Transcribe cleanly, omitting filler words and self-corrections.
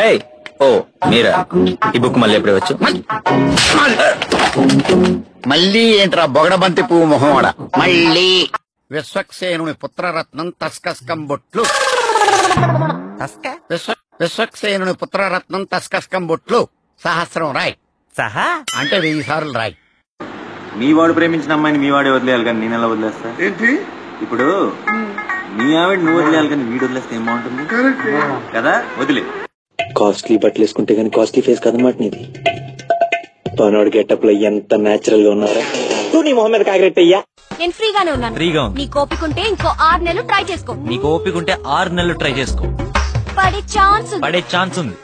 ఏయ్ ఓ మీరా ఈ బుక్ మళ్ళీ ఎప్పుడు వచ్చు? మళ్ళీ ఏంట్రా బొగడబంతి పువ్వు మొహమాడ? మళ్ళీ విశ్వక్సేనుని పుత్రరత్నం తస్కస్కం బొట్లు. విశ్వక్సేనుని పుత్రరత్నం తస్కస్కం బొట్లు సహస్రం రాయ్. సహా అంటే 1000 సార్లు రాయ్. మీ వాడు ప్రేమించిన అమ్మాయిని మీ వాడే వదిలేయాలి కానీ నేను ఎలా వదిలేస్తా? ఏంటి ఇప్పుడు మీ ఆవిడ నువ్వు వదిలేయాలి కానీ వీడు వదిలేస్తే ఏం బాగుంటుంది కదా? వదిలే. కాస్ట్లీ బట్టలు వేసుకుంటే గానీ కాస్ట్లీ ఫేస్ కదన్నమాట నీది. పనోడు గెటప్ లో ఎంత నేచురల్ గా ఉన్నారా? నువ్వు నీ మొహం మీద కాకిరెట్టయ్యా. నేను ఫ్రీగానే ఉన్నాను. ఫ్రీగా ఉంది. నీకు ఓపిక ఉంటే ఇంకో 6 నెలలు ట్రై చేసుకో. నీకు ఓపిక ఉంటే 6 నెలలు ట్రై చేసుకో. పడే ఛాన్స్ ఉంది. పడే ఛాన్స్ ఉంది.